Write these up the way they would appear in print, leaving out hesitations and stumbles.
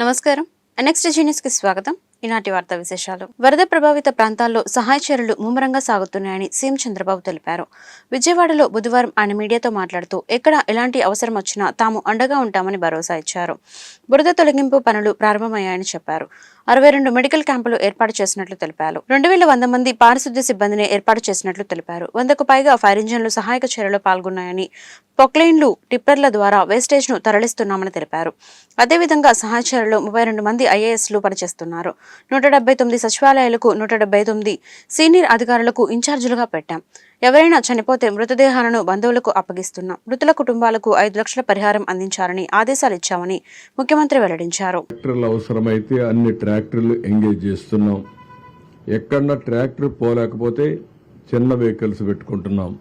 నమస్కారం. నెక్స్ట్ న్యూస్కి స్వాగతం. ఈనాటి వార్తా విశేషాలు. వరద ప్రభావిత ప్రాంతాల్లో సహాయ చర్యలు ముమ్మరంగా సాగుతున్నాయని సీఎం చంద్రబాబు తెలిపారు. విజయవాడలో బుధవారం ఆయన మీడియాతో మాట్లాడుతూ ఎక్కడ ఎలాంటి అవసరం వచ్చినా తాము అండగా ఉంటామని భరోసా ఇచ్చారు. బురద తొలగింపు పనులు ప్రారంభమయ్యాయని చెప్పారు. 62 మెడికల్ క్యాంపులు ఏర్పాటు చేసినట్లు తెలిపారు. 2100 మంది పారిశుద్ధ్య సిబ్బందిని ఏర్పాటు చేసినట్లు తెలిపారు. 100కు పైగా ఫైర్ ఇంజన్లు సహాయక చర్యలో పాల్గొన్నాయని, పొక్లైన్లు, టిప్పర్ల ద్వారా వేస్టేజ్ ను తరలిస్తున్నామని తెలిపారు. అదేవిధంగా సహాయ చర్యలో 32 మంది ఐఏఎస్లు పనిచేస్తున్నారు. 179 సచివాలయాలకు 179 సీనియర్ అధికారులకు ఇన్ఛార్జీలుగా పెట్టాం. ఎవరైనా చనిపోతే మృతదేహాలను బంధువులకు అప్పగిస్తున్నాం. మృతుల కుటుంబాలకు 5 లక్షల పరిహారం అందించాలని ఆదేశాలు ఇచ్చామని ముఖ్యమంత్రి వెల్లడించారు. అవసరమైతే అన్ని ట్రాక్టర్లు ఎంగేజ్ చేస్తున్నాం. ఎక్కడన్నా ట్రాక్టర్ పోలేకపోతే చిన్న వెహికల్స్ పెట్టుకుంటున్నాం.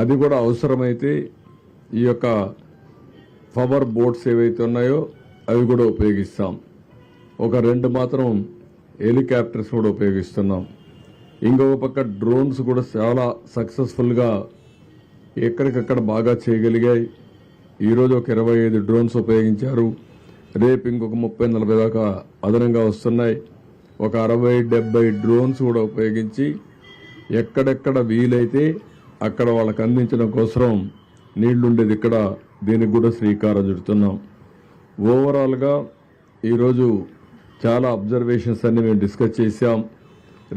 అది కూడా అవసరమైతే ఈ యొక్క పవర్ బోట్స్ ఏవైతే ఉన్నాయో అవి కూడా ఉపయోగిస్తాం. ఒక 2 మాత్రం హెలికాప్టర్స్ కూడా ఉపయోగిస్తున్నాం. ఇంకొక పక్క డ్రోన్స్ కూడా చాలా సక్సెస్ఫుల్గా ఎక్కడికక్కడ బాగా చేయగలిగాయి. ఈరోజు ఒక 25 డ్రోన్స్ ఉపయోగించారు. రేపు ఇంకొక 30-40 దాకా అదనంగా వస్తున్నాయి. ఒక 60-70 డ్రోన్స్ కూడా ఉపయోగించి ఎక్కడెక్కడ వీలైతే అక్కడ వాళ్ళకి అందించడం కోసం నీళ్లుండేది ఇక్కడ దీనికి కూడా శ్రీకారం చుడుతున్నాం. ఓవరాల్గా ఈరోజు చాలా అబ్జర్వేషన్స్ అన్ని మేము డిస్కస్ చేశాం.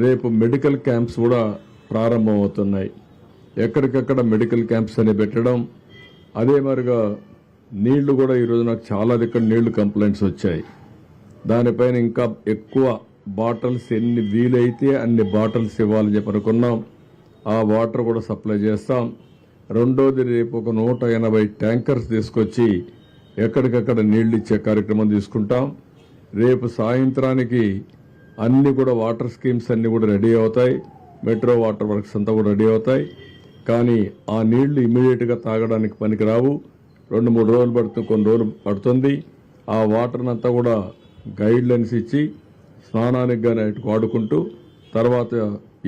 రేపు మెడికల్ క్యాంప్స్ కూడా ప్రారంభం అవుతున్నాయి. ఎక్కడికక్కడ మెడికల్ క్యాంప్స్ అని పెట్టడం. అదే మరిగా నీళ్లు కూడా ఈరోజు నాకు చాలా దగ్గర నీళ్లు కంప్లైంట్స్ వచ్చాయి. దానిపైన ఇంకా ఎక్కువ బాటిల్స్ ఎన్ని వీలైతే అన్ని బాటిల్స్ ఇవ్వాలని చెప్పి అనుకున్నాం. ఆ వాటర్ కూడా సప్లై చేస్తాం. రెండోది రేపు ఒక 180 ట్యాంకర్స్ తీసుకొచ్చి ఎక్కడికక్కడ నీళ్లు ఇచ్చే కార్యక్రమం తీసుకుంటాం. రేపు సాయంత్రానికి అన్ని కూడా వాటర్ స్కీమ్స్ అన్ని కూడా రెడీ అవుతాయి. మెట్రో వాటర్ వర్క్స్ అంతా కూడా రెడీ అవుతాయి. కానీ ఆ నీళ్లు ఇమీడియట్గా తాగడానికి పనికిరావు. 2-3 రోజులు పడుతుంది, కొన్ని రోజులు పడుతుంది. ఆ వాటర్ని అంతా కూడా గైడ్ లైన్స్ ఇచ్చి స్నానానికి కానీ వాడుకుంటూ తర్వాత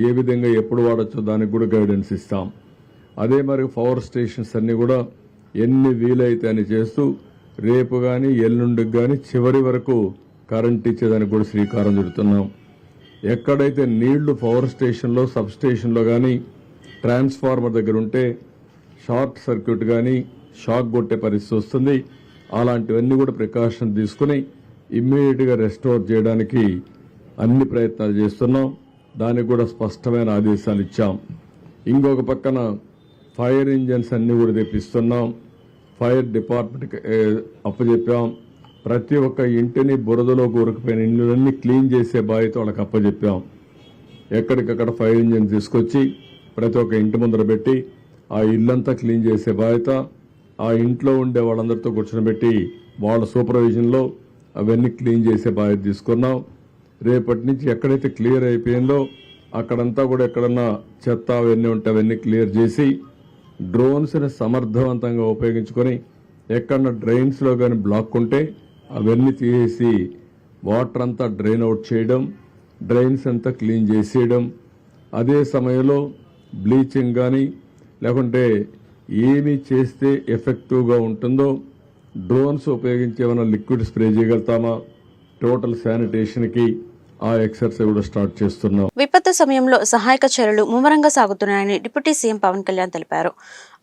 ఏ విధంగా ఎప్పుడు వాడచ్చో దానికి కూడా గైడెన్స్ ఇస్తాం. అదే మరి పవర్ స్టేషన్స్ అన్ని కూడా ఎన్ని వీలైతే అని చేస్తూ రేపు కానీ ఎల్లుండికి కానీ చివరి వరకు కరెంట్ ఇచ్చేదానికి కూడా శ్రీకారం చుడుతున్నాం. ఎక్కడైతే నీళ్లు పవర్ స్టేషన్లో, సబ్ స్టేషన్లో కానీ ట్రాన్స్ఫార్మర్ దగ్గర ఉంటే షార్ట్ సర్క్యూట్ కానీ షాక్ కొట్టే పరిస్థితి వస్తుంది. అలాంటివన్నీ కూడా ప్రికాషన్ తీసుకుని ఇమ్మీడియట్గా రెస్టోర్ చేయడానికి అన్ని ప్రయత్నాలు చేస్తున్నాం. దానికి కూడా స్పష్టమైన ఆదేశాలు ఇచ్చాం. ఇంకొక పక్కన ఫైర్ ఇంజన్స్ అన్ని కూడా తెప్పిస్తున్నాం. ఫైర్ డిపార్ట్మెంట్కి అప్పచెప్పాం. ప్రతి ఒక్క ఇంటిని బురదలో కూరుకుపోయిన ఇళ్ళన్నీ క్లీన్ చేసే బాధ్యత వాళ్ళకి అప్పచెప్పాం. ఎక్కడికక్కడ ఫైర్ ఇంజన్ తీసుకొచ్చి ప్రతి ఒక్క ఇంటి ముందర పెట్టి ఆ ఇల్లంతా క్లీన్ చేసే బాధ్యత ఆ ఇంట్లో ఉండే వాళ్ళందరితో కూర్చొని వాళ్ళ సూపర్విజన్లో అవన్నీ క్లీన్ చేసే బాధ్యత తీసుకున్నాం. రేపటి నుంచి ఎక్కడైతే క్లియర్ అయిపోయిందో అక్కడంతా కూడా ఎక్కడన్నా చెత్త అవన్నీ ఉంటే అవన్నీ క్లియర్ చేసి డ్రోన్స్ని సమర్థవంతంగా ఉపయోగించుకొని ఎక్కడన్నా డ్రైన్స్లో కానీ బ్లాక్ ఉంటే అవన్నీ తీసేసి వాటర్ అంతా డ్రైన్ అవుట్ చేయడం, డ్రైన్స్ అంతా క్లీన్ చేసేయడం. అదే సమయంలో బ్లీచింగ్ కానీ లేకుంటే ఏమి చేస్తే ఎఫెక్టివ్గా ఉంటుందో డ్రోన్స్ ఉపయోగించి ఏమైనా లిక్విడ్ స్ప్రే చేయగలుగుతామా, టోటల్ శానిటేషన్కి ఆ ఎక్సర్సైజ్ కూడా స్టార్ట్ చేస్తున్నాం. విపత్తు సమయంలో సహాయక చర్యలు ముమ్మరంగా సాగుతున్నాయని డిప్యూటీ సీఎం పవన్ కళ్యాణ్ తెలిపారు.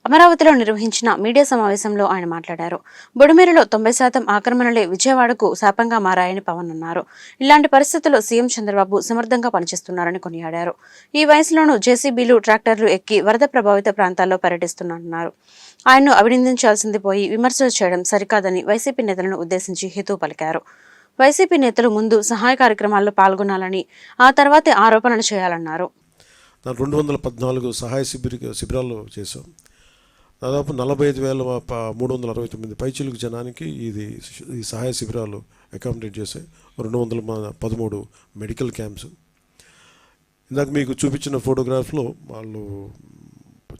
అమరావతిలో నిర్వహించిన మీడియా సమావేశంలో ఆయన మాట్లాడారు. బుడమేరులో 90% ఆక్రమణలే విజయవాడకు శాపంగా మారాయని పవన్ అన్నారు. ఇలాంటి పరిస్థితుల్లో సీఎం చంద్రబాబు సమర్థంగా పనిచేస్తున్నారని కొనియాడారు. ఈ వయసులోనూ జేసీబీలు, ట్రాక్టర్లు ఎక్కి వరద ప్రభావిత ప్రాంతాల్లో పర్యటిస్తున్నారన్నారు. ఆయన్ను అభినందించాల్సింది పోయి విమర్శలు చేయడం సరికాదని వైసీపీ నేతలను ఉద్దేశించి హితవు పలికారు. వైసీపీ నేతలు ముందు సహాయ కార్యక్రమాల్లో పాల్గొనాలని, ఆ తర్వాతే ఆరోపణలు చేయాలన్నారు. 214 సహాయ శిబిరాలు చేశాం. దాదాపు 45,369 పైచిలుకు జనానికి ఈ సహాయ శిబిరాలు అకామిడేట్ చేశాయి. 213 మెడికల్ క్యాంప్స్. ఇందాక మీకు చూపించిన ఫోటోగ్రాఫ్లో వాళ్ళు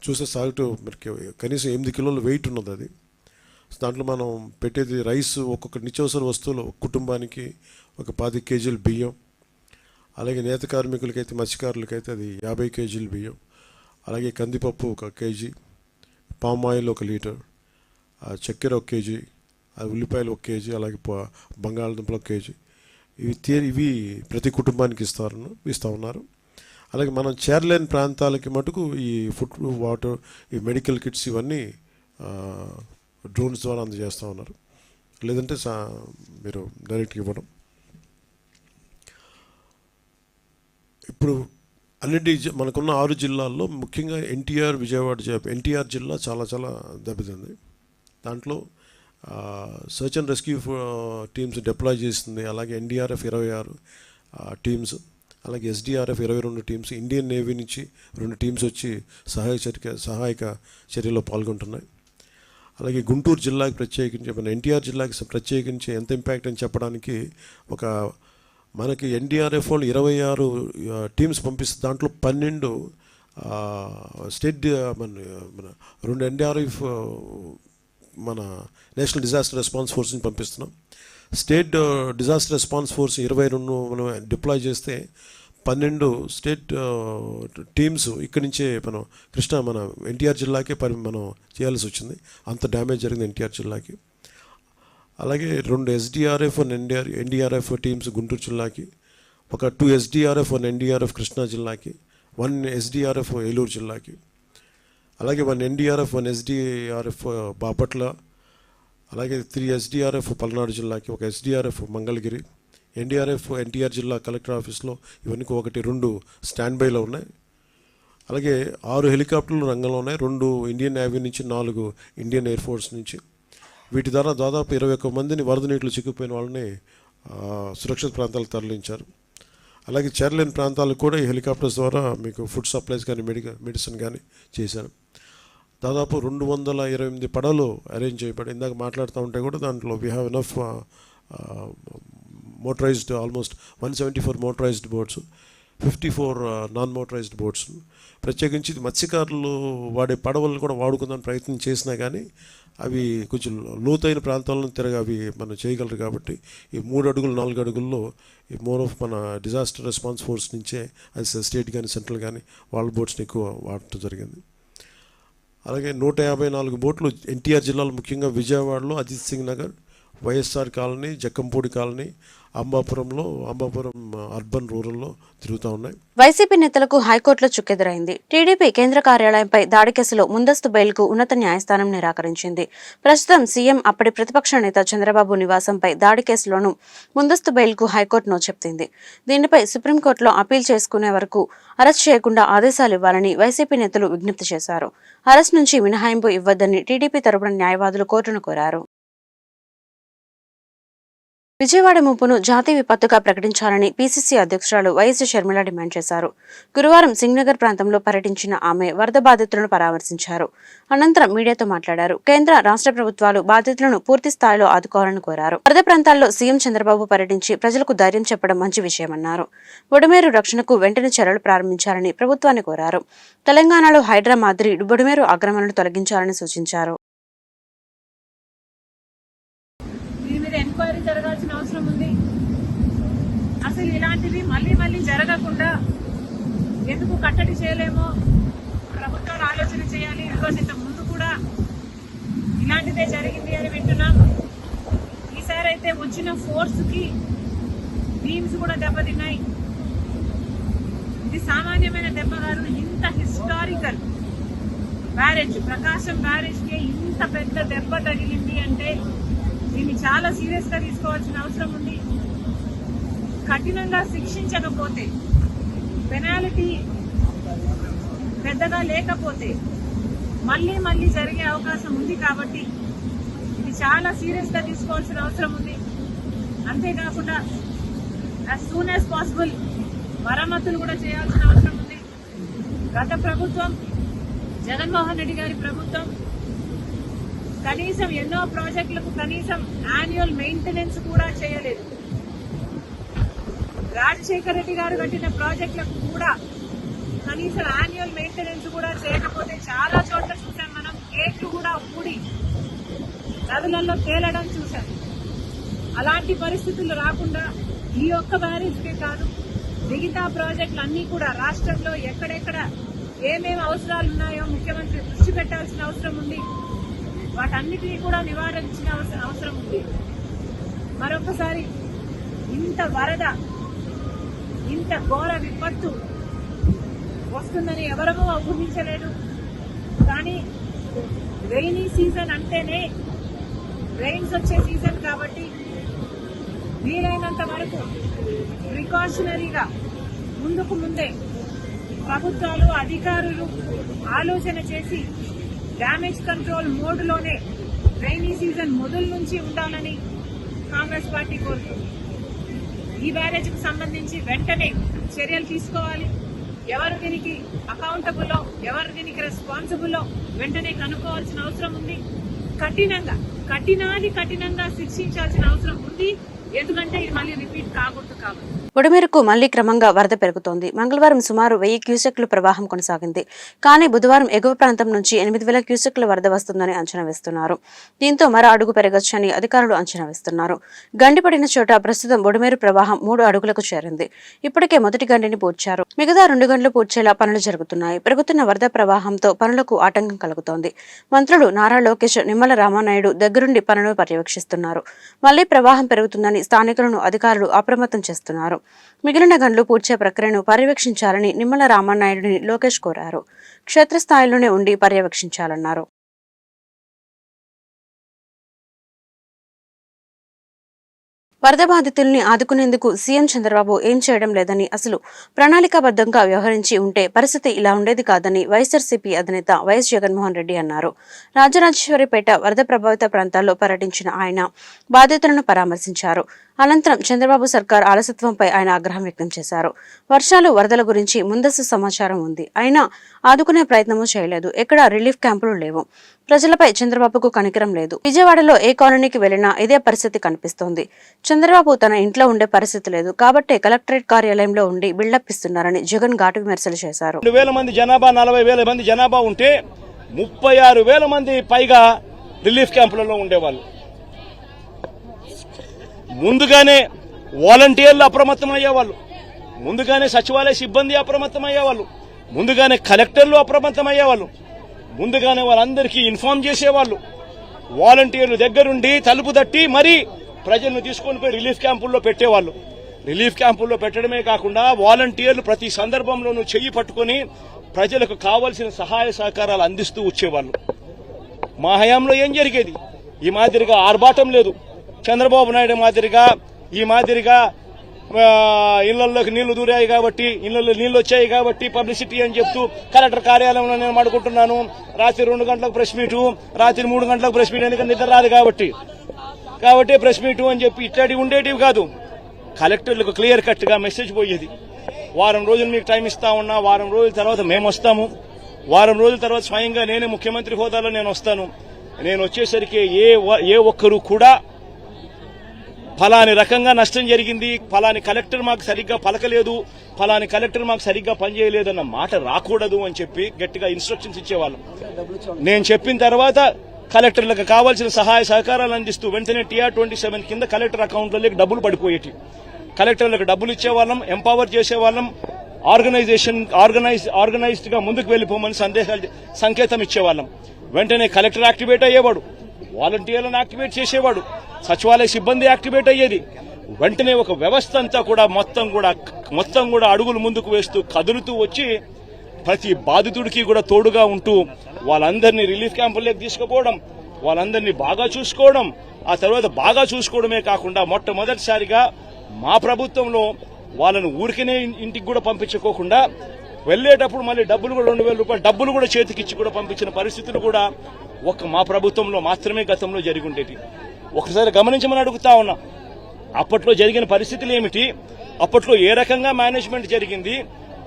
చూసే సాల్ట్ కనీసం 8 కిలోల వెయిట్ ఉన్నది. అది దాంట్లో మనం పెట్టేది రైస్, ఒక్కొక్క నిత్యావసర వస్తువులు కుటుంబానికి ఒక 10 కేజీలు బియ్యం, అలాగే నేత కార్మికులకైతే, మత్స్యకారులకైతే అది 50 కేజీలు బియ్యం, అలాగే కందిపప్పు 1 కేజీ, పామ్ ఆయిల్ 1 లీటర్, చక్కెర 1 కేజీ, ఉల్లిపాయలు 1 కేజీ, అలాగే బంగాళదుంపలు 1 కేజీ, ఇవి ప్రతి కుటుంబానికి ఇస్తూ ఉన్నారు. అలాగే మనం చేరలేని ప్రాంతాలకి మటుకు ఈ ఫుడ్, వాటర్, ఈ మెడికల్ కిట్స్ ఇవన్నీ డ్రోన్స్ ద్వారా అందజేస్తూ ఉన్నారు. లేదంటే మీరు డైరెక్ట్గా ఇవ్వడం. ఇప్పుడు మనకున్న 6 జిల్లాల్లో ముఖ్యంగా ఎన్టీఆర్ జిల్లా చాలా చాలా దెబ్బతింది. దాంట్లో search and rescue teams deploy చేస్తుంది. అలాగే ఎన్డీఆర్ఎఫ్ 26 టీమ్స్, అలాగే ఎస్డీఆర్ఎఫ్ 22 టీమ్స్, ఇండియన్ నేవీ నుంచి 2 టీమ్స్ వచ్చి సహాయక చర్యలో పాల్గొంటున్నాయి. అలాగే గుంటూరు జిల్లాకి ప్రత్యేకించి, మన ఎన్టీఆర్ జిల్లాకి ప్రత్యేకించి ఎంత ఇంపాక్ట్ అని చెప్పడానికి మనకి ఎన్డీఆర్ఎఫ్ వాళ్ళు 26 టీమ్స్ పంపిస్తే దాంట్లో 12 స్టేట్, మన 2 ఎన్డీఆర్ఎఫ్ మన నేషనల్ డిజాస్టర్ రెస్పాన్స్ ఫోర్స్ని పంపిస్తున్నాం. స్టేట్ డిజాస్టర్ రెస్పాన్స్ ఫోర్స్ 22 మనం డిప్లాయ్ చేస్తే 12 స్టేట్ టీమ్స్ ఇక్కడి నుంచే మన ఎన్టీఆర్ జిల్లాకే మనం చేయాల్సి వచ్చింది. అంత డ్యామేజ్ జరిగింది ఎన్టీఆర్ జిల్లాకి. అలాగే 2 ఎస్డీఆర్ఎఫ్ 1 ఎన్డీఆర్ఎఫ్ టీమ్స్ గుంటూరు జిల్లాకి, ఒక 2 ఎస్డీఆర్ఎఫ్ 1 ఎన్డీఆర్ఎఫ్ కృష్ణా జిల్లాకి, 1 ఎస్డీఆర్ఎఫ్ ఏలూరు జిల్లాకి, అలాగే 1 ఎన్డీఆర్ఎఫ్ 1 ఎస్డీఆర్ఎఫ్ బాపట్ల, అలాగే 3 ఎస్డీఆర్ఎఫ్ పల్నాడు జిల్లాకి, 1 ఎస్డీఆర్ఎఫ్ మంగళగిరి, ఎన్డీఆర్ఎఫ్ ఎన్టీఆర్ జిల్లా కలెక్టర్ ఆఫీస్లో ఇవన్నీ 1-2 స్టాండ్ బైలో ఉన్నాయి. అలాగే 6 హెలికాప్టర్లు రంగంలో ఉన్నాయి. 2 ఇండియన్ నేవీ నుంచి, 4 ఇండియన్ ఎయిర్ ఫోర్స్ నుంచి. వీటి ద్వారా దాదాపు 21 మందిని వరద నీటిలో చిక్కుపోయిన వాళ్ళని సురక్షిత ప్రాంతాలకు తరలించారు. అలాగే చేరలేని ప్రాంతాలకు కూడా ఈ హెలికాప్టర్స్ ద్వారా మీకు ఫుడ్ సప్లైస్ కానీ మెడిసిన్ కానీ చేశారు. దాదాపు 228 పడవలు అరేంజ్ చేయబడి, ఇందాక మాట్లాడుతూ ఉంటే కూడా దాంట్లో we have enough motorised, almost 174 motorised boats, 54 non motorised boats. ప్రత్యేకించి మత్స్యకారులు వాడే పడవలను కూడా వాడుకుందాని ప్రయత్నం చేసినా కానీ అవి కొంచెం లోతైన ప్రాంతాలను అవి మనం చేయగలరు. కాబట్టి ఈ 3 అడుగులు 4 అడుగుల్లో ఈ మోర్ ఆఫ్ మన డిజాస్టర్ రెస్పాన్స్ ఫోర్స్ నుంచే అది స్టేట్ కానీ సెంట్రల్ కానీ వాళ్ళ బోట్స్ని ఎక్కువ వాడటం జరిగింది. అలాగే 154 బోట్లు ఎన్టీఆర్ జిల్లాలో, ముఖ్యంగా విజయవాడలో Ajit Singh Nagar, YSR colony, Jakkampudi colony, Ambapuram urban రూరల్లో తిరుగుతూ ఉన్నాయి. వైసీపీ నేతలకు హైకోర్టులో చుక్కెదురైంది. టీడీపీ కేంద్ర కార్యాలయంపై దాడి కేసులో ముందస్తు బెయిల్కు ఉన్నత న్యాయస్థానం నిరాకరించింది. ప్రస్తుతం సీఎం అప్పటి ప్రతిపక్ష నేత చంద్రబాబు నివాసంపై దాడి కేసులోనూ ముందస్తు బెయిల్కు హైకోర్టు నో చెప్పింది. దీనిపై సుప్రీంకోర్టులో అప్పీల్ చేసుకునే వరకు అరెస్ట్ చేయకుండా ఆదేశాలు ఇవ్వాలని వైసీపీ నేతలు విజ్ఞప్తి చేశారు. అరెస్ట్ నుంచి మినహాయింపు ఇవ్వొద్దని టీడీపీ తరపున న్యాయవాదులు కోర్టును కోరారు. విజయవాడ ముంపును జాతీయ విపత్తుగా ప్రకటించాలని పీసీసీ అధ్యక్షురాలు వైఎస్ షర్మిల డిమాండ్ చేశారు. గురువారం సింగ్నగర్ ప్రాంతంలో పర్యటించిన ఆమె వరద బాధితులను పరామర్శించారు. అనంతరం మీడియాతో మాట్లాడారు. కేంద్ర రాష్ట్ర ప్రభుత్వాలు బాధితులను పూర్తి స్థాయిలో ఆదుకోవాలని కోరారు. వరద ప్రాంతాల్లో సీఎం చంద్రబాబు పర్యటించి ప్రజలకు ధైర్యం చెప్పడం మంచి విషయమన్నారు. బుడమేరు రక్షణకు వెంటనే చర్యలు ప్రారంభించాలని ప్రభుత్వాన్ని కోరారు. తెలంగాణలో హైడ్రా మాదిరి బుడమేరు ఆక్రమణను తొలగించాలని సూచించారు. ఎంక్వైరీ జరగాల్సిన అవసరం ఉంది. అసలు ఇలాంటివి మళ్ళీ జరగకుండా ఎందుకు కట్టడి చేయలేమో ప్రభుత్వాలు ఆలోచన చేయాలి. బికాజ్ ఇంత ముందు కూడా ఇలాంటిదే జరిగింది అని వింటున్నాం. ఈసారి అయితే వచ్చిన ఫోర్స్ కి బీమ్స్ కూడా దెబ్బతిన్నాయి. ఇది సామాన్యమైన దెబ్బ కాదు. ఇంత హిస్టారికల్ బ్యారేజ్, ప్రకాశం బ్యారేజ్ కి ఇంత పెద్ద దెబ్బ తగిలింది అంటే దీన్ని చాలా సీరియస్ గా తీసుకోవాల్సిన అవసరం ఉంది. కఠినంగా శిక్షించకపోతే, పెనాల్టీ పెద్దగా లేకపోతే మళ్ళీ జరిగే అవకాశం ఉంది. కాబట్టి ఇది చాలా సీరియస్ గా తీసుకోవాల్సిన అవసరం ఉంది. అంతేకాకుండా యాజ్ సూన్ యాజ్ పాసిబుల్ మరమ్మతులు కూడా చేయాల్సిన అవసరం ఉంది. గత ప్రభుత్వం, జగన్మోహన్ రెడ్డి గారి ప్రభుత్వం కనీసం ఎన్నో ప్రాజెక్టులకు కనీసం యాన్యువల్ మెయింటెనెన్స్ కూడా చేయలేదు. రాజశేఖర రెడ్డి గారు కట్టిన ప్రాజెక్టులకు కూడా కనీసం యాన్యువల్ మెయింటెనెన్స్ కూడా చేయకపోతే చాలా చోట్ల చూసాం మనం. గేట్లు కూడా ఊడి నదులలో తేలడం చూసాం. అలాంటి పరిస్థితులు రాకుండా ఈ ఒక్క బ్యారేజ్కే కాదు, మిగతా ప్రాజెక్టులు అన్ని కూడా రాష్ట్రంలో ఎక్కడెక్కడ ఏమేమి అవసరాలు ఉన్నాయో ముఖ్యమంత్రి దృష్టి పెట్టాల్సిన అవసరం ఉంది. వాటన్నిటినీ కూడా నివారించిన అవసరం ఉంది. మరొకసారి ఇంత వరద, ఇంత ఘోర విపత్తు వస్తుందని ఎవరమూ ఊహించలేదు. కానీ రెయినీ సీజన్ అంటేనే రెయిన్స్ వచ్చే సీజన్ కాబట్టి వీలైనంత వరకు ప్రికాషనరీగా ముందే ప్రభుత్వాలు, అధికారులు ఆలోచన చేసి డ్యామేజ్ కంట్రోల్ మోడ్లోనే రెయినీ సీజన్ మొదలు నుంచి ఉండాలని కాంగ్రెస్ పార్టీ కోరుతుంది. ఈ బ్యారేజ్కు సంబంధించి వెంటనే చర్యలు తీసుకోవాలి. ఎవరు దీనికి అకౌంటబుల్లో, ఎవరు దీనికి రెస్పాన్సిబుల్లో వెంటనే కనుక్కోవాల్సిన అవసరం ఉంది. కఠినంగా శిక్షించాల్సిన అవసరం ఉంది. ఎందుకంటే ఇది మళ్ళీ రిపీట్ కాకూడదు కాబట్టి. బుడమేరుకు మళ్లీ క్రమంగా వరద పెరుగుతోంది. మంగళవారం సుమారు 1000 క్యూసెక్లు ప్రవాహం కొనసాగింది. కానీ బుధవారం ఎగువ ప్రాంతం నుంచి 8000 క్యూసెక్ల వరద వస్తుందని అంచనా వేస్తున్నారు. దీంతో మరో అడుగు పెరగొచ్చని అధికారులు అంచనా వేస్తున్నారు. గండి పడిన చోట ప్రస్తుతం బుడమేరు ప్రవాహం 3 అడుగులకు చేరింది. ఇప్పటికే మొదటి గండిని పూడ్చారు. మిగతా 2 గంటలు పూడ్చేలా పనులు జరుగుతున్నాయి. పెరుగుతున్న వరద ప్రవాహంతో పనులకు ఆటంకం కలుగుతోంది. మంత్రులు నారా లోకేష్, నిమ్మల రామానాయుడు దగ్గరుండి పనులను పర్యవేక్షిస్తున్నారు. మళ్లీ ప్రవాహం పెరుగుతుందని స్థానికులను అధికారులు అప్రమత్తం చేస్తున్నారు. మిగిలిన గంటలు పూడ్చే ప్రక్రియను పర్యవేక్షించాలని నిమ్మల రామానాయుడిని లోకేష్ కోరారు. క్షేత్రస్థాయిలోనే ఉండి పర్యవేక్షించాలన్నారు. వరద బాధితుల్ని ఆదుకునేందుకు సీఎం చంద్రబాబు ఏం చేయడం లేదని, అసలు ప్రణాళికాబద్ధంగా వ్యవహరించి ఉంటే పరిస్థితి ఇలా ఉండేది కాదని వైఎస్ఆర్సీపీ అధినేత వైఎస్ జగన్మోహన్ రెడ్డి అన్నారు. రాజరాజేశ్వరిపేట వరద ప్రభావిత ప్రాంతాల్లో పర్యటించిన ఆయన బాధితులను పరామర్శించారు. అనంతరం చంద్రబాబు సర్కార్ ఆలస్యత్వంపై ఆయన ఆగ్రహం వ్యక్తం చేశారు. వర్షాలు, వరదల గురించి ముందస్తు సమాచారం ఉంది, అయినా ఆదుకునే ప్రయత్నమూ చేయలేదు. ఎక్కడ రిలీఫ్ క్యాంపులు లేవు. ప్రజలపై చంద్రబాబుకు కనికరం లేదు. విజయవాడలో ఏ కాలనీకి వెళ్లినా ఇదే పరిస్థితి కనిపిస్తోంది. చంద్రబాబు తన ఇంట్లో ఉండే పరిస్థితి లేదు కాబట్టే కలెక్టరేట్ కార్యాలయంలో ఉండి బిల్డప్ ఇస్తున్నారని జగన్ ఘాటు విమర్శలు చేశారు. 2,000 మంది జనాభా, 40,000 మంది జనాభా ఉంటే 36,000 మంది పైగా రిలీఫ్ క్యాంపులలో ఉండేవాళ్ళు. ముందుగానే వాలంటీర్లు అప్రమత్తమయ్యేవాళ్ళు, ముందుగానే సచివాలయ సిబ్బంది అప్రమత్తమయ్యేవాళ్ళు, ముందుగానే కలెక్టర్లు అప్రమత్తమయ్యేవాళ్ళు, ముందుగానే వాళ్ళందరికీ ఇన్ఫార్మ్ చేసేవాళ్ళు. వాలంటీర్లు దగ్గరుండి తలుపు తట్టి మరీ ప్రజలను తీసుకొని పోయి రిలీఫ్ క్యాంపుల్లో పెట్టేవాళ్ళు. రిలీఫ్ క్యాంపుల్లో పెట్టడమే కాకుండా వాలంటీర్లు ప్రతి సందర్భంలోనూ చెయ్యి పట్టుకుని ప్రజలకు కావలసిన సహాయ సహకారాలు అందిస్తూ వచ్చేవాళ్ళు. మా హయాంలో ఏం జరిగేది? ఈ మాదిరిగా ఆర్భాటం లేదు. చంద్రబాబు నాయుడు మాదిరిగా ఈ మాదిరిగా ఇళ్లలోకి నీళ్లు దూరాయి కాబట్టి, ఇళ్లలో నీళ్లు వచ్చాయి కాబట్టి పబ్లిసిటీ అని చెప్తూ కలెక్టర్ కార్యాలయంలో నేను మాడుకుంటున్నాను, రాత్రి 2 గంటలకు ప్రెస్ మీటు, రాత్రి 3 గంటలకు ప్రెస్ మీట్, ఎందుకంటే నిద్ర రాదు కాబట్టి ప్రెస్ మీటు అని చెప్పి ఇట్లాంటివి ఉండేటివి కాదు. కలెక్టర్లకు క్లియర్ కట్ గా మెసేజ్ పోయేది. వారం రోజులు మీకు టైం ఇస్తా ఉన్నా, వారం రోజుల తర్వాత మేము వస్తాము, వారం రోజుల తర్వాత స్వయంగా నేనే ముఖ్యమంత్రి హోదాలో నేను వస్తాను. నేను వచ్చేసరికి ఏ ఒక్కరు కూడా ఫలాని రకంగా నష్టం జరిగింది, ఫలాని కలెక్టర్ మాకు సరిగ్గా పలకలేదు, ఫలాని కలెక్టర్ మాకు సరిగ్గా పనిచేయలేదు అన్న మాట రాకూడదు అని చెప్పి గట్టిగా ఇన్స్ట్రక్షన్స్ ఇచ్చేవాళ్ళం. నేను చెప్పిన తర్వాత కలెక్టర్లకు కావాల్సిన సహాయ సహకారాలు అందిస్తూ వెంటనే TR27 కింద కలెక్టర్ అకౌంట్లలోకి డబ్బులు పడిపోయేటి. కలెక్టర్లకు డబ్బులు ఇచ్చేవాళ్ళం, ఎంపవర్ చేసేవాళ్ళం, ఆర్గనైజ్డ్ గా ముందుకు వెళ్లిపోమని సంకేతం ఇచ్చేవాళ్ళం. వెంటనే కలెక్టర్ యాక్టివేట్ అయ్యేవాడు, వాలంటీర్లను యాక్టివేట్ చేసేవాడు, సచివాలయ సిబ్బంది యాక్టివేట్ అయ్యేది. వెంటనే ఒక వ్యవస్థ అంతా కూడా మొత్తం కూడా అడుగులు ముందుకు వేస్తూ కదులుతూ వచ్చి ప్రతి బాధితుడికి కూడా తోడుగా ఉంటూ వాళ్ళందరినీ రిలీఫ్ క్యాంపుల్లోకి తీసుకుపోవడం, వాళ్ళందరినీ బాగా చూసుకోవడం, ఆ తర్వాత బాగా చూసుకోవడమే కాకుండా మొట్టమొదటిసారిగా మా ప్రభుత్వంలో వాళ్ళను ఊరికనే ఇంటికి కూడా పంపించుకోకుండా వెళ్లేటప్పుడు మళ్ళీ డబ్బులు కూడా 2,000 రూపాయలు డబ్బులు కూడా చేతికిచ్చి కూడా పంపించిన పరిస్థితులు కూడా మా ప్రభుత్వంలో మాత్రమే గతంలో జరిగి ఉండేవి. ఒకసారి గమనించమని అడుగుతా ఉన్నా, అప్పట్లో జరిగిన పరిస్థితులు ఏమిటి, అప్పట్లో ఏ రకంగా మేనేజ్మెంట్ జరిగింది,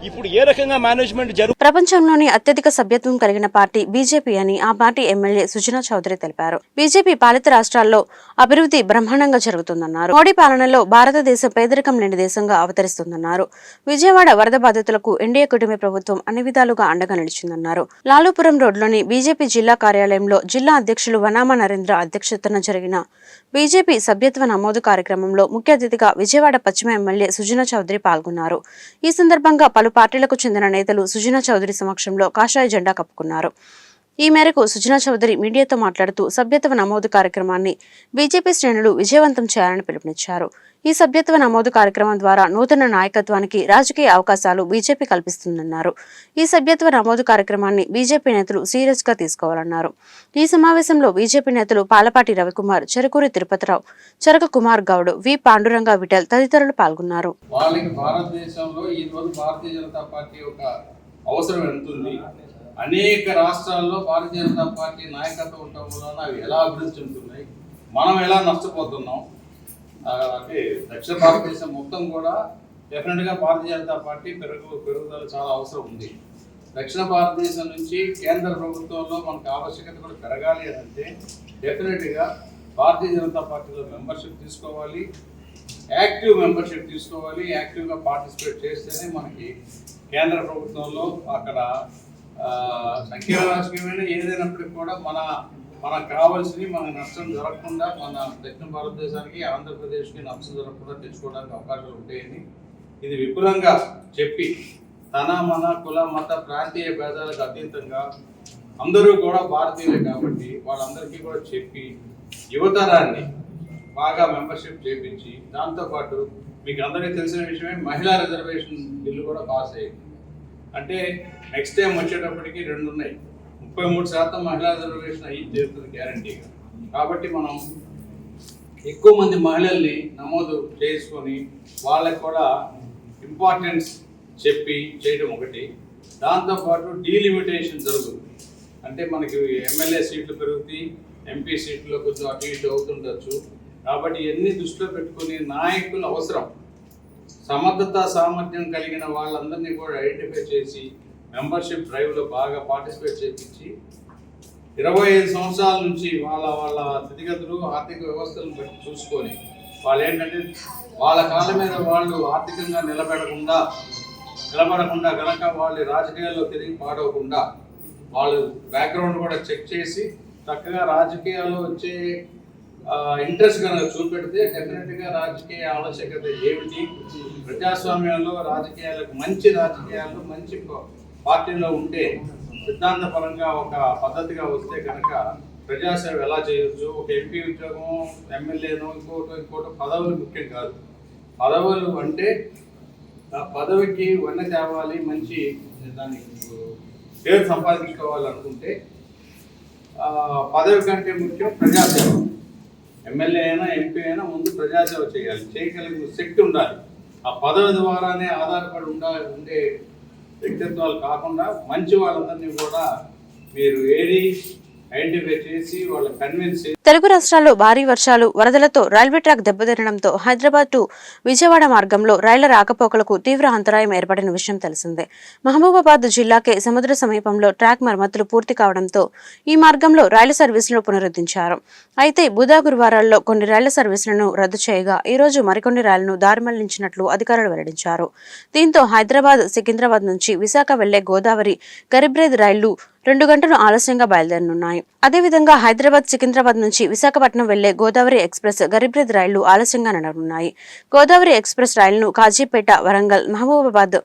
ఇప్పుడు ఏ రకంగా మేనేజ్మెంట్ ప్రపంచంలోని అత్యధిక సభ్యత్వం కలిగిన పార్టీ బీజేపీ అని ఆ పార్టీ ఎమ్మెల్యే సుజనా చౌదరి తెలిపారు. బీజేపీ పాలిత రాష్ట్రాల్లో అభివృద్ధి బ్రహ్మాండంగా జరుగుతుందన్నారు. మోడీ పాలనలో భారతదేశం పేదరికం లేని దేశంగా అవతరిస్తుందన్నారు. విజయవాడ వరద బాధితులకు ఎన్డీఏ కూటమి ప్రభుత్వం అన్ని విధాలుగా అండగా నిలిచిందన్నారు. లాలూపురం రోడ్లోని బీజేపీ జిల్లా కార్యాలయంలో జిల్లా అధ్యక్షులు వనామా నరేంద్ర అధ్యక్షతన జరిగిన బీజేపీ సభ్యత్వ నమోదు కార్యక్రమంలో ముఖ్య అతిథిగా విజయవాడ పశ్చిమ ఎమ్మెల్యే సుజనా చౌదరి పాల్గొన్నారు. ఈ సందర్భంగా పలు పార్టీలకు చెందిన నేతలు సుజనా చౌదరి సమక్షంలో కాషాయ జెండా కప్పుకున్నారు. ఈ మేరకు సుజనా చౌదరి మీడియాతో మాట్లాడుతూ సభ్యత్వ నమోదు కార్యక్రమాన్ని బీజేపీ శ్రేణులు విజయవంతం చేయాలని పిలుపునిచ్చారు. ఈ సభ్యత్వ నమోదు కార్యక్రమం ద్వారా నూతన నాయకత్వానికి రాజకీయ అవకాశాలు బీజేపీ కల్పిస్తుందన్నారు. ఈ సభ్యత్వ నమోదు కార్యక్రమాన్ని బీజేపీ నేతలు సీరియస్ గా తీసుకోవాలన్నారు. ఈ సమావేశంలో బీజేపీ నేతలు పాలపాటి రవికుమార్, చెరుకూరి తిరుపతిరావు, చెరక కుమార్ గౌడ్, వి పాండురంగ విఠల్ తదితరులు పాల్గొన్నారు. వాళ్ళకి భారతదేశంలో ఈ రోజు భారతీయ జనతా పార్టీ యొక్క అవసరం ఎంతుంది, అనేక రాష్ట్రాల్లో భారతీయ జనతా పార్టీ నాయకత్వం ఉండటం వలన అవి ఎలా అభివృద్ధి చెందుతున్నాయి, మనం ఎలా నష్టపోతున్నాం. అంటే దక్షిణ భారతదేశం మొత్తం కూడా డెఫినెట్గా భారతీయ జనతా పార్టీ పెరుగుదల చాలా అవసరం ఉంది. దక్షిణ భారతదేశం నుంచి కేంద్ర ప్రభుత్వంలో మనకు ఆవశ్యకత కూడా పెరగాలి అని అంటే డెఫినెట్గా భారతీయ జనతా పార్టీలో మెంబర్షిప్ తీసుకోవాలి, యాక్టివ్ మెంబర్షిప్ తీసుకోవాలి. యాక్టివ్గా పార్టిసిపేట్ చేస్తేనే మనకి కేంద్ర ప్రభుత్వంలో అక్కడ సంఖ్యా రాజకీయమైన ఏదైనప్పటికీ కూడా మనకు కావాల్సినవి మనకు నష్టం జరగకుండా మన దక్షిణ భారతదేశానికి ఆంధ్రప్రదేశ్కి నష్టం జరగకుండా తెచ్చుకోవడానికి అవకాశాలు ఉంటాయని ఇది విపులంగా చెప్పి మన కుల మత ప్రాంతీయ భేదాలకు అతీతంగా అందరూ కూడా భారతీయులే కాబట్టి వాళ్ళందరికీ కూడా చెప్పి యువతరాన్ని బాగా మెంబర్షిప్ చేపించి దాంతోపాటు మీకు అందరికీ తెలిసిన విషయమే మహిళా రిజర్వేషన్ బిల్లు కూడా పాస్ అయ్యింది. అంటే నెక్స్ట్ టైం వచ్చేటప్పటికి 2 ఉన్నాయి, 33% మహిళా రిజర్వేషన్ అయ్యి చేరుతుంది గ్యారంటీగా. కాబట్టి మనం ఎక్కువ మంది మహిళల్ని నమోదు చేసుకొని వాళ్ళకి కూడా ఇంపార్టెన్స్ చెప్పి చేయడం ఒకటి. దాంతోపాటు డీలిమిటేషన్ జరుగుతుంది. అంటే మనకి ఎమ్మెల్యే సీట్లు పెరుగుతాయి, ఎంపీ సీట్లో కొంచెం అటు ఇటు అవుతుండొచ్చు. కాబట్టి ఇవన్నీ దృష్టిలో పెట్టుకుని నాయకులు అవసరం, సమర్థత సామర్థ్యం కలిగిన వాళ్ళందరినీ కూడా ఐడెంటిఫై చేసి మెంబర్షిప్ డ్రైవ్లో బాగా పార్టిసిపేట్ చేయించి 25 సంవత్సరాల నుంచి వాళ్ళ స్థితిగతులు ఆర్థిక వ్యవస్థలను బట్టి చూసుకొని వాళ్ళు ఏంటంటే వాళ్ళ కాళ్ళ మీద వాళ్ళు ఆర్థికంగా నిలబడకుండా కనుక వాళ్ళు రాజకీయాల్లో తిరిగి పాడవకుండా వాళ్ళు బ్యాక్గ్రౌండ్ కూడా చెక్ చేసి చక్కగా రాజకీయాల్లో వచ్చే ఇంట్రెస్ట్ కనుక చూపెడితే డెఫినెట్గా రాజకీయ ఆవశ్యకత ఏమిటి, ప్రజాస్వామ్యంలో రాజకీయాలకు మంచి పార్టీలో ఉంటే సిద్ధాంతపరంగా ఒక పద్ధతిగా వస్తే కనుక ప్రజాసేవ ఎలా చేయొచ్చు. ఒక ఎంపీ ఉద్యోగం, ఎమ్మెల్యేనో ఇంకోటి పదవులు ముఖ్యం కాదు. పదవులు అంటే ఆ పదవికి వన్నె తేవాలి, మంచి దాన్ని పేరు సంపాదించుకోవాలనుకుంటే పదవి కంటే ముఖ్యం ప్రజాసేవ. ఎమ్మెల్యే అయినా ఎంపీ అయినా ముందు ప్రజాసేవ చేయాలి, చేయగలిగిన శక్తి ఉండాలి. ఆ పదవి ద్వారానే ఆధారపడి ఉండే వ్యక్తిత్వాలు కాకుండా మంచి వాళ్ళందరినీ కూడా మీరు ఐడెంటిఫై చేసి వాళ్ళ కన్విన్స్ చేసి. తెలుగు రాష్ట్రాల్లో భారీ వర్షాలు, వరదలతో రైల్వే ట్రాక్ దెబ్బతినడంతో హైదరాబాద్ టు విజయవాడ మార్గంలో రైళ్ల రాకపోకలకు తీవ్ర అంతరాయం ఏర్పడిన విషయం తెలిసిందే. మహబూబాబాద్ జిల్లాకే సముద్ర సమీపంలో ట్రాక్ మరమ్మతులు పూర్తి కావడంతో ఈ మార్గంలో రైలు సర్వీసులను పునరుద్ధరించారు. అయితే గురువారాల్లో కొన్ని రైళ్ల సర్వీసులను రద్దు చేయగా ఈ రోజు మరికొన్ని రైళ్లను దారి మళ్లించినట్లు అధికారులు వెల్లడించారు. దీంతో హైదరాబాద్, సికింద్రాబాద్ నుంచి విశాఖ వెళ్లే గోదావరి, గరీబ్రేద్ రైళ్లు 2 గంటలు ఆలస్యంగా బయలుదేరనున్నాయి. అదేవిధంగా హైదరాబాద్, సికింద్రాబాద్ నుంచి విశాఖపట్నం వెళ్లే గోదావరి ఎక్స్ప్రెస్, గరీబ్రేద్ రైళ్లు ఆలస్యంగా నడవనున్నాయి. గోదావరి ఎక్స్ప్రెస్ రైలును కాజీపేట, వరంగల్, మహబూబాబాద్,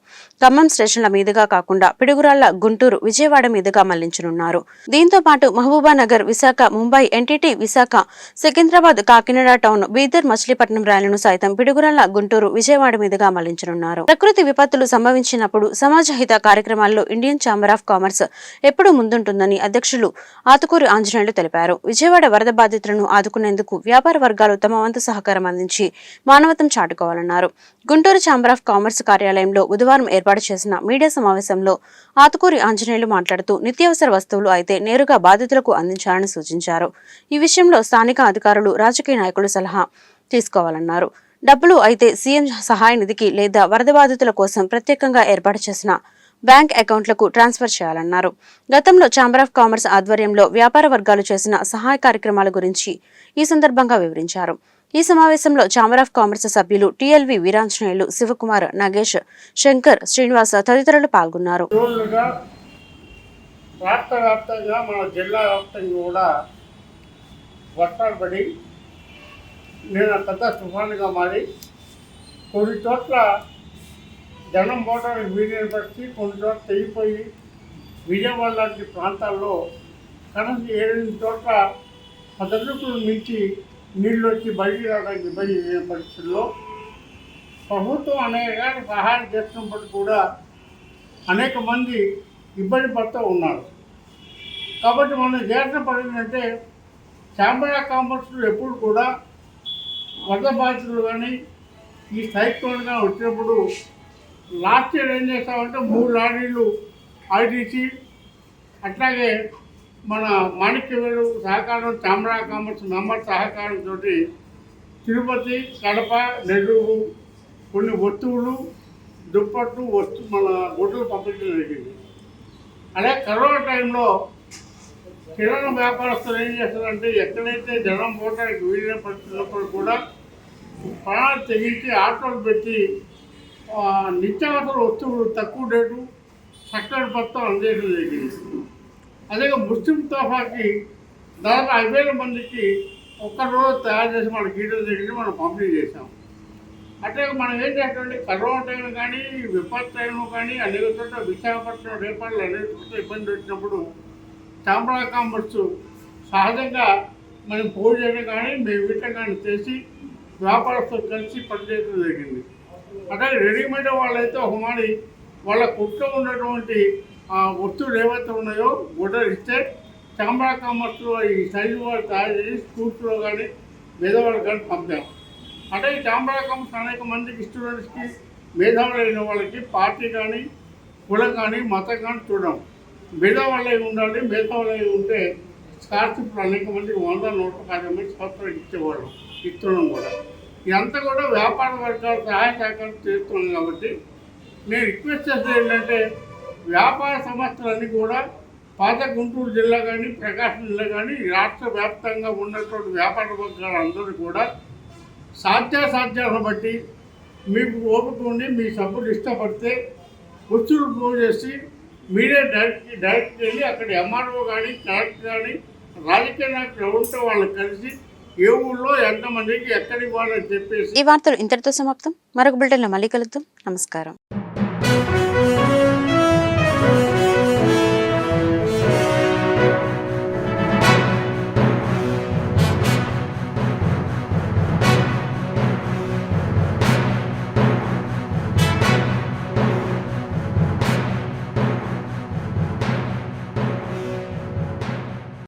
ఖమ్మం స్టేషన్ల మీదుగా కాకుండా పిడుగురాళ్ల, గుంటూరు, విజయవాడ మీదుగా మళ్లించనున్నారు. దీంతో పాటు మహబూబానగర్, విశాఖ, ముంబై, ఎన్టీటీ, విశాఖ, సికింద్రాబాద్, కాకినాడ టౌన్, బీదర్, మచిలీపట్నం రైలును సైతం పిడుగురాళ్ల, గుంటూరు, విజయవాడ మీదుగా మళ్లించనున్నారు. ప్రకృతి విపత్తులు సంభవించినప్పుడు సమాజ హిత కార్యక్రమాల్లో ఇండియన్ ఛాంబర్ ఆఫ్ కామర్స్ ఎప్పుడూ ముందుంటుందని అధ్యక్షులు ఆతుకూరి ఆంజనేయులు తెలిపారు. విజయవాడ వరద బాధితులను ఆదుకునేందుకు వ్యాపార వర్గాలు తమ వంతు సహకారం అందించి మానవత్వం చాటుకోవాలన్నారు. గుంటూరు ఛాంబర్ ఆఫ్ కామర్స్ కార్యాలయంలో బుధవారం ఏర్పాటు చేసిన మీడియా సమావేశంలో ఆతుకూరి ఆంజనేయులు మాట్లాడుతూ నిత్యావసర వస్తువులు అయితే నేరుగా బాధితులకు అందించాలని సూచించారు. ఈ విషయంలో స్థానిక అధికారులు, రాజకీయ నాయకులు సలహా తీసుకోవాలన్నారు. డబ్బులు అయితే సీఎం సహాయ నిధికి లేదా వరద బాధితుల కోసం ప్రత్యేకంగా ఏర్పాటు చేసిన బ్యాంక్ అకౌంట్లకు ట్రాన్స్ఫర్ చేయాలన్నారు. గతంలో ఛాంబర్ ఆఫ్ కామర్స్ ఆధ్వర్యంలో వ్యాపార వర్గాలు చేసిన సహాయ కార్యక్రమాల గురించి ఈ సందర్భంగా వివరించారు. ఈ సమావేశంలో ఛాంబర్ ఆఫ్ కామర్స్ సభ్యులు టీఎల్వి వీరాంజనేయులు, శివకుమార్, నాగేష్, శంకర్, శ్రీనివాస తదితరులు పాల్గొన్నారు. రాష్ట్ర వ్యాప్తంగా మన జిల్లా వ్యాప్తంగా కూడా వర్షాలు పడి నేను పెద్ద తుఫానుగా మారి కొన్ని చోట్ల జనం పోవడానికి వీలైన పరిస్థితి, కొన్ని చోట్ల తెగిపోయి విజయవాడ లాంటి ప్రాంతాల్లో కనీసం 7 చోట్ల 10 అడుగులు మించి నీళ్ళు వచ్చి బయటికి రావడానికి ఇబ్బంది లేని పరిస్థితుల్లో ప్రభుత్వం అనేక సహాయం చేస్తున్నప్పటికీ కూడా అనేక మంది ఇబ్బంది పడుతూ ఉన్నారు. కాబట్టి మనం జాగ్రత్త పడిందంటే ఛాంబర్ ఆఫ్ కామర్స్ ఎప్పుడు కూడా వరద బాధితులు కానీ ఈ సైక్లోన్ కానీ వచ్చినప్పుడు లాస్ట్ ఇయర్ ఏం చేస్తామంటే 3 లారీలు ఐటీసీ అట్లాగే మన మాణిక్యవేలు సహకారం ఛాంబర్ ఆఫ్ కామర్స్ మెంబర్ సహకారంతో తిరుపతి, కడప, నెల్లూరు కొన్ని వస్తువులు, దుప్పట్లు మన గుడ్డలు పంపించడం జరిగింది. అలాగే కరోనా టైంలో కిరాణా వ్యాపారస్తులు ఏం చేస్తారంటే ఎక్కడైతే జనం పోవడానికి వీలైన పరిస్థితున్నప్పుడు కూడా ప్రాణాలు తెగించి ఆటోలు పెట్టి నిత్యావసర వస్తువులు తక్కువ రేటు చక్కటి మొత్తం అందజేయడం జరిగింది. అదే ముస్లిం తోఫాకి దాదాపు 5,000 మందికి ఒక్కరోజు తయారు చేసి మన గీటలు జరిగింది మనం పంపిణీ చేసాం. అంటే మనం ఏం చేస్తామంటే కరోనా టైం కానీ విపత్తు టైం కానీ అనేక చోట్ల విశాఖపట్నం, రేపాళ్ళు అనేక చోట్ల ఇబ్బంది వచ్చినప్పుడు ఛాంబర్ ఆఫ్ కామర్స్ సహజంగా మనం పోగు చేయడం కానీ మేము వీటం కానీ చేసి వ్యాపారస్తులు కలిసి పనిచేయడం జరిగింది. అట్లాగే రెడీమేడ్ వాళ్ళైతే ఒక మాది వాళ్ళ కుట్లో ఉన్నటువంటి వస్తువులు ఏవైతే ఉన్నాయో గుడ్డలు ఇస్తే ఛాంబర్ ఆఫ్ కామర్స్లో ఈ సైజు వాళ్ళు తయారు చేసి స్కూల్స్లో కానీ పేదవాళ్ళకి కానీ పంపాం. అంటే ఈ ఛాంబర్ ఆఫ్ కామర్స్ అనేక మందికి స్టూడెంట్స్కి మేధావులైన వాళ్ళకి పార్టీ కానీ కులం కానీ మతం కానీ చూడడం మేధావులై ఉండాలి. మేధావులై ఉంటే స్కాలర్షిప్లు అనేక మందికి 100-150 మంది సంవత్సరాలు ఇచ్చేవాళ్ళం, ఇస్తున్నాం కూడా. ఇదంతా కూడా వ్యాపార వర్గాలు సహాయ సహకారం చేస్తున్నాం. కాబట్టి నేను రిక్వెస్ట్ చేసేది ఏంటంటే వ్యాపార సంస్థలన్నీ కూడా పాత గుంటూరు జిల్లా కానీ ప్రకాశం జిల్లా కానీ రాష్ట్ర వ్యాప్తంగా ఉన్నటువంటి వ్యాపార వర్గాలు అందరూ కూడా సాధ్యాసాధ్యాలను బట్టి మీకు ఓపిక ఉండి మీ సభ్యులు ఇష్టపడితే వస్తువులు పోగు చేసి మీరే డైరెక్ట్ వెళ్ళి అక్కడ ఎంఆర్ఓ కానీ కలెక్టర్ కానీ రాజకీయ నాయకులు ఎవరితో వాళ్ళకి కలిసి ఏ ఊళ్ళో ఎంతమందికి ఎక్కడికి ఇవ్వాలని చెప్పేసి. ఈ వార్తలు ఇంతటితో సమాప్తం. మరొక బులెటిన్లో మళ్ళీ కలుద్దాం. నమస్కారం.